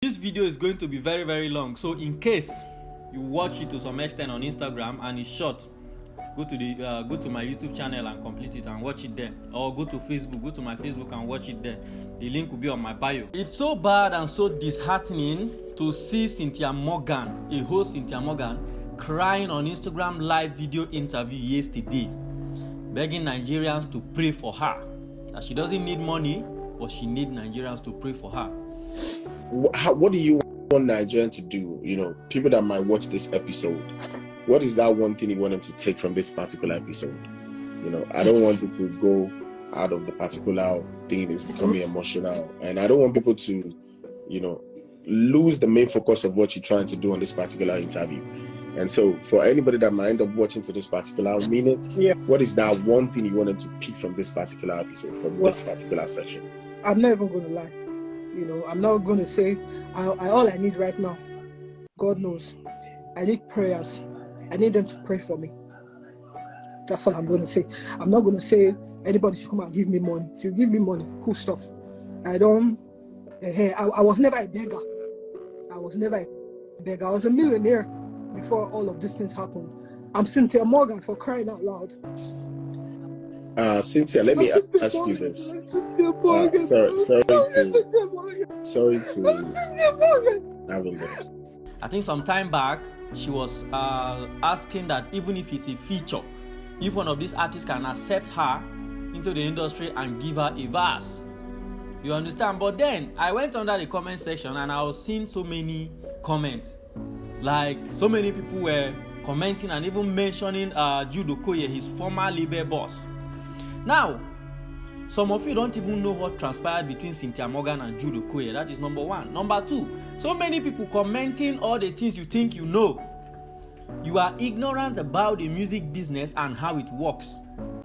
This video is going to be very, very long, so in case you watch it to some extent on Instagram and it's short, go to my YouTube channel and complete it and watch it there, or go to Facebook, go to my Facebook and watch it there. The link will be on my bio. It's so bad and so disheartening to see Cynthia Morgan, a host Cynthia Morgan, crying on Instagram live video interview yesterday, begging Nigerians to pray for her. That she doesn't need money, but she needs Nigerians to pray for her. What do you want Nigerians to do? You know, people that might watch this episode, what is that one thing you want them to take from this particular episode? You know, I don't want it to go out of the particular thing. It's becoming emotional, and I don't want people to, you know, lose the main focus of what you're trying to do on this particular interview. And so for anybody that might end up watching to this particular minute, what is that one thing you want them to pick from this particular episode, from this particular section? I'm not even going to lie. You know, I'm not going to say all I need right now. God knows. I need prayers. I need them to pray for me. That's all I'm going to say. I'm not going to say anybody should come and give me money. If you give me money, cool stuff. I was never a beggar. I was a millionaire before all of these things happened. I'm Cynthia Morgan, for crying out loud. Cynthia, let me ask you this. Sorry to having that. I think some time back she was asking that even if it's a feature, if one of these artists can accept her into the industry and give her a verse. You understand? But then I went under the comment section and I was seeing so many comments. Like so many people were commenting and even mentioning Jude Okoye, his former label boss. Now, some of you don't even know what transpired between Cynthia Morgan and Jude Okoye. That is number one. Number two, so many people commenting all the things you think you know. You are ignorant about the music business and how it works.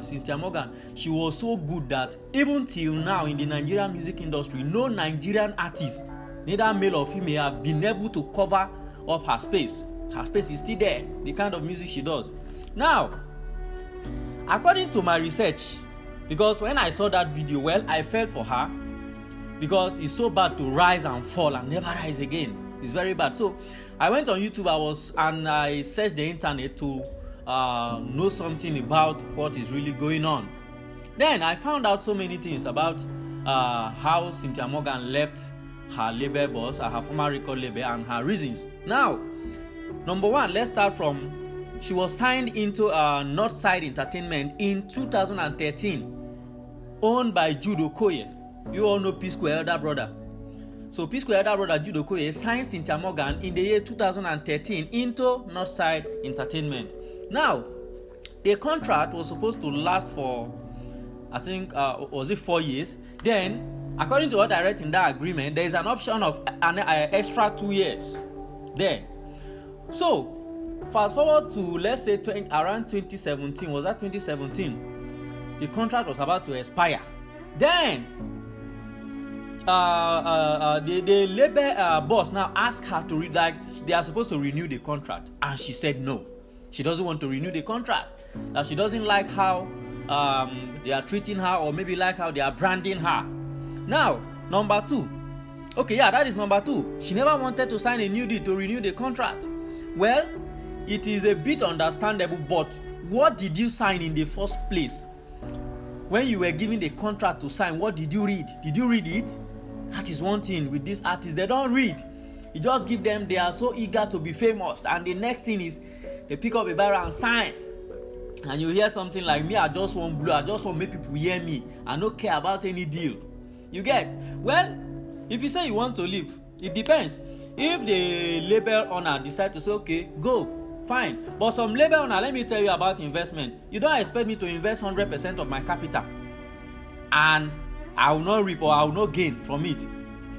Cynthia Morgan, she was so good that even till now in the Nigerian music industry, no Nigerian artist, neither male or female, have been able to cover up her space. Her space is still there, the kind of music she does. Now, according to my research, because when I saw that video, well, I felt for her, because it's so bad to rise and fall and never rise again. It's very bad. So I went on YouTube, I searched the internet to know something about what is really going on. Then I found out so many things about how Cynthia Morgan left her label boss, her former record label, and her reasons. Now, number one, let's start from, she was signed into Northside Entertainment in 2013, owned by Jude Okoye. You all know P-Square elder brother. So P-Square elder brother Jude Okoye signed Cynthia Morgan in the year 2013 into Northside Entertainment. Now, the contract was supposed to last for, I think, was it 4 years? Then, according to what I read in that agreement, there is an option of an extra 2 years there. So, fast forward to, let's say, around 2017. Was that 2017? The contract was about to expire. Then, the label boss now asked her to they are supposed to renew the contract, and she said no. She doesn't want to renew the contract. That she doesn't like how they are treating her, or maybe like how they are branding her. Now, number two. Okay, yeah, that is number two. She never wanted to sign a new deal to renew the contract. Well, it is a bit understandable, but what did you sign in the first place? When you were given the contract to sign, what did you read? Did you read it? That is one thing with these artists, they don't read. You just give them, they are so eager to be famous, and the next thing is they pick up a barrel and sign. And you hear something like, me, I just want blue, I just want to make people hear me. I don't care about any deal. You get? Well, if you say you want to leave, it depends. If the label owner decides to say, okay, go, fine. But some label owner, let me tell you about investment. You don't expect me to invest 100% of my capital, and I will not reap or I will not gain from it.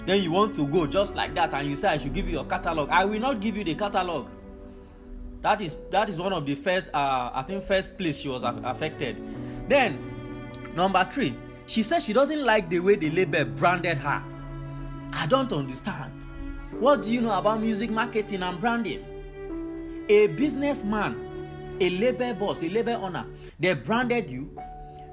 Then you want to go just like that, and you say I should give you your catalog. I will not give you the catalog. That is one of the first, first place she was affected. Then, number three, she said she doesn't like the way the label branded her. I don't understand. What do you know about music marketing and branding? A businessman, a label boss, a label owner, they branded you,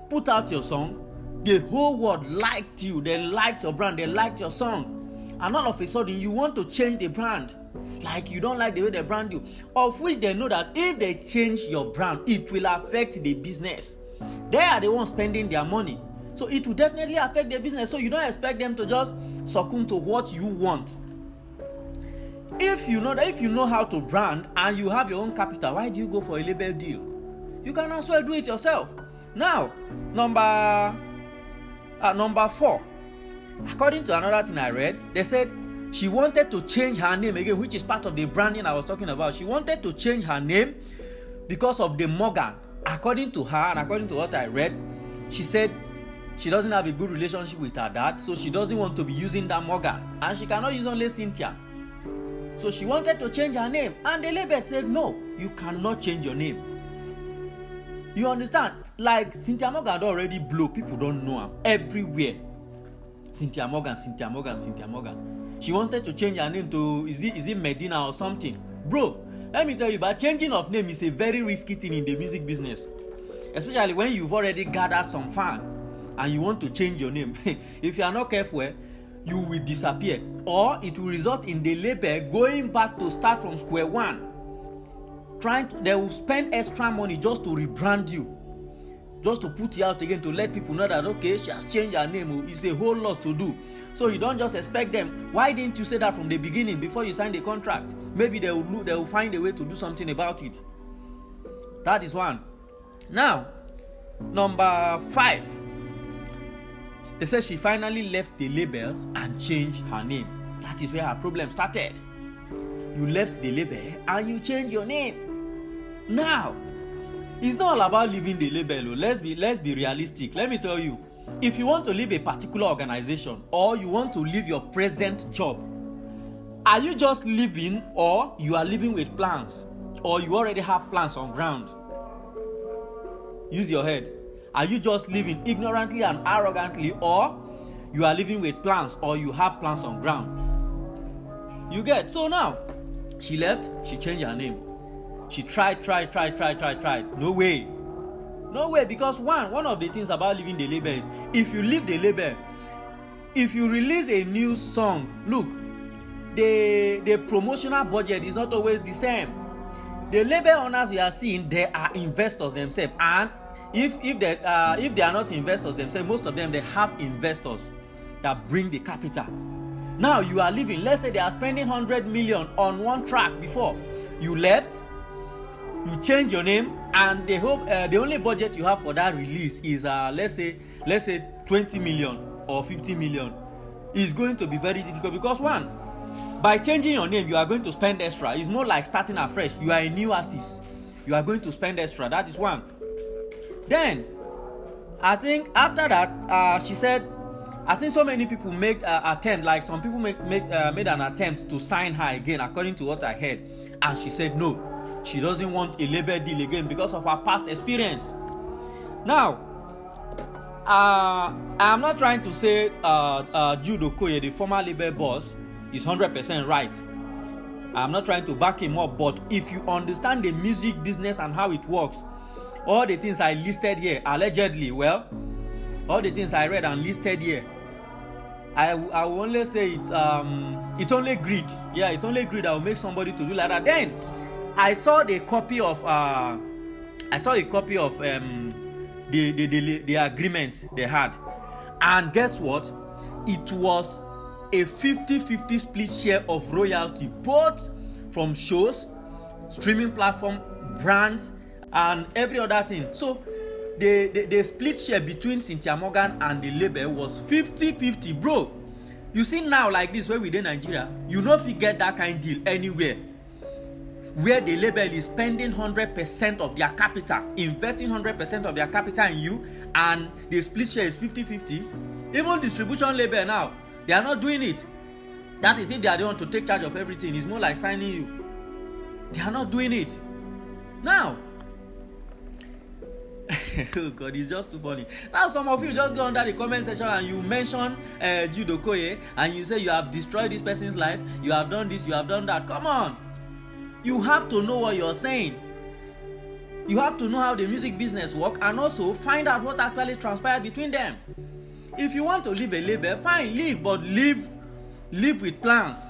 put out your song, the whole world liked you, they liked your brand, they liked your song. and all of a sudden you want to change the brand. Like you don't like the way they brand you, of which they know that if they change your brand, it will affect the business. They are the ones spending their money, so it will definitely affect their business. So you don't expect them to just succumb to what you want. If you know how to brand and you have your own capital, why do you go for a label deal? You can as well do it yourself. Now, number 4. According to another thing I read, they said she wanted to change her name again, which is part of the branding I was talking about. She wanted to change her name because of the Morgan. According to her and according to what I read, she said she doesn't have a good relationship with her dad, so she doesn't want to be using that Morgan, and she cannot use only Cynthia. So she wanted to change her name, and the label said, no, you cannot change your name. You understand? Like Cynthia Morgan already blew, people don't know her everywhere. Cynthia Morgan. She wanted to change her name to, is it Madrina or something? Bro, let me tell you, but changing of name is a very risky thing in the music business. Especially when you've already gathered some fan and you want to change your name. If you are not careful, you will disappear. Or it will result in the label going back to start from square one. They will spend extra money just to rebrand you. Just to put you out again, to let people know that, okay, she has changed her name. It's a whole lot to do. So you don't just expect them. Why didn't you say that from the beginning before you signed the contract? Maybe they will find a way to do something about it. That is one. Now, number 5. They said she finally left the label and changed her name. That is where her problem started. You left the label and you changed your name. Now, it's not all about leaving the label. Let's be realistic. Let me tell you, if you want to leave a particular organization or you want to leave your present job, are you just leaving, or you are living with plans, or you already have plans on ground? Use your head. Are you just living ignorantly and arrogantly, or you are living with plans, or you have plans on ground? You get? So now, she left, she changed her name. She tried. No way, because one of the things about leaving the label is, if you leave the label, if you release a new song, look, the promotional budget is not always the same. The label owners you are seeing, they are investors themselves, and if they are not investors themselves, most of them, they have investors that bring the capital. Now you are leaving. Let's say they are spending 100 million on one track before. You left, you change your name, and they hope the only budget you have for that release is let's say 20 million or 50 million. It's going to be very difficult because, one, by changing your name, you are going to spend extra. It's not like starting afresh. You are a new artist. You are going to spend extra. That is one. Then, I think after that, she said, I think so many people make attempt, like some people made an attempt to sign her again, according to what I heard. And she said no, she doesn't want a label deal again because of her past experience. Now, I'm not trying to say Jude Okoye, the former label boss, is 100% right. I'm not trying to back him up, but if you understand the music business and how it works, all the things I listed here, allegedly, all the things I read and listed here, I will only say it's only greed. Yeah, it's only greed that will make somebody to do like that. Then I saw a copy of the agreement they had, and guess what? It was a 50-50 split share of royalty, both from shows, streaming platform, brands, and every other thing. So the split share between Cynthia Morgan and the label was 50-50, bro. You see now, like this, where we in Nigeria, you know if you get that kind of deal anywhere, where the label is spending 100% of their capital, investing 100% of their capital in you, and the split share is 50-50. Even distribution label now, they are not doing it. That is if they are the one to take charge of everything. It's more like signing you. They are not doing it. Now, oh God, it's just too funny. Now some of you just go under the comment section and you mention Jude Okoye, and you say you have destroyed this person's life, you have done this, you have done that. Come on. You have to know what you're saying. You have to know how the music business works, and also find out what actually transpired between them. If you want to leave a label, fine, leave, but leave live with plans.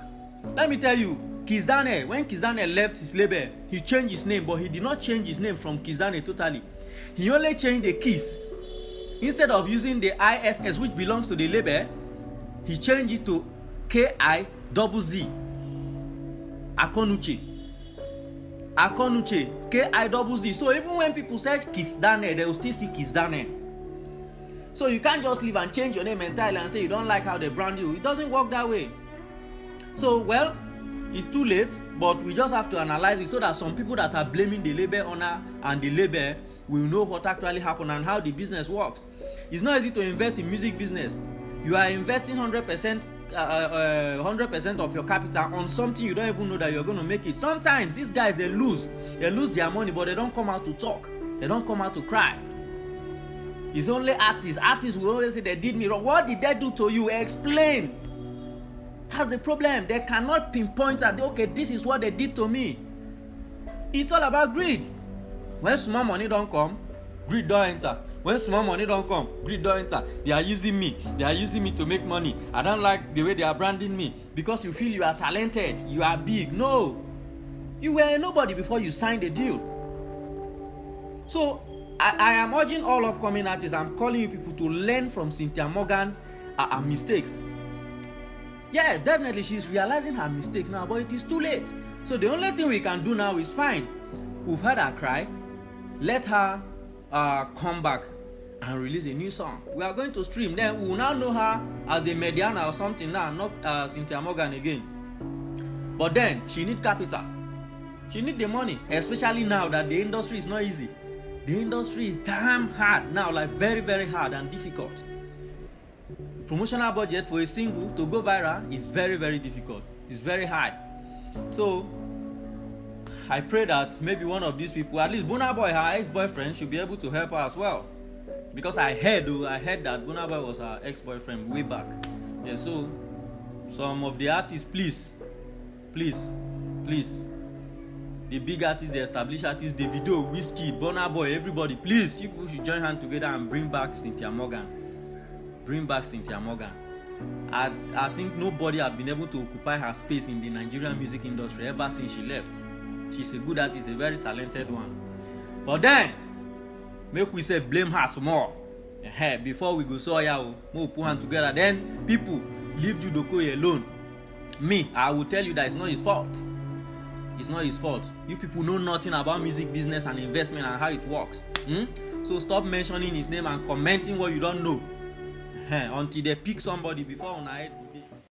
Let me tell you, Kiss Daniel, when Kiss Daniel left his label, he changed his name, but he did not change his name from Kiss Daniel totally. He only changed the Kiss. Instead of using the ISS, which belongs to the label, he changed it to KIZZ. Akonuche, KIZZ. So even when people search Kiss Daniel, they will still see Kiss Daniel. So you can't just leave and change your name entirely and say you don't like how they brand you. It doesn't work that way. So, well, it's too late, but we just have to analyze it so that some people that are blaming the label owner and the label will know what actually happened and how the business works. It's not easy to invest in music business. You are investing 100% of your capital on something you don't even know that you're going to make it. Sometimes these guys, they lose their money, but they don't come out to talk. They don't come out to cry. It's only artists. Artists will always say they did me wrong. What did they do to you? Explain. That's the problem. They cannot pinpoint that, okay, this is what they did to me. It's all about greed. When small money don't come, greed don't enter. When small money don't come, greed don't enter. They are using me. They are using me to make money. I don't like the way they are branding me because you feel you are talented, you are big. No. You were a nobody before you signed the deal. So, I am urging all upcoming artists, I'm calling you people to learn from Cynthia Morgan's mistakes. Yes, definitely she's realizing her mistakes now, but it is too late. So the only thing we can do now is fine. We've heard her cry. Let her come back and release a new song. We are going to stream. Then we will now know her as the Mediana or something now, not Cynthia Morgan again. But then she needs capital. She needs the money, especially now that the industry is not easy. The industry is damn hard now, like very, very hard and difficult. Promotional budget for a single to go viral is very, very difficult. It's very high. So I pray that maybe one of these people, at least Burna Boy, her ex-boyfriend, should be able to help her as well. Because I heard that Burna Boy was her ex-boyfriend way back. Yeah, so some of the artists, please, the big artists, the established artists, Davido, Wizkid, Burna Boy, everybody, please, you people should join hands together and bring back Cynthia Morgan. I think nobody has been able to occupy her space in the Nigerian music industry ever since she left. She's a good artist, a very talented one. But then, make we say blame her some more. Before we go so we'll put hands together. Then people leave Judoko alone. Me, I will tell you that it's not his fault. It's not his fault. You people know nothing about music business and investment and how it works. So stop mentioning his name and commenting what you don't know. Until they pick somebody before on our head.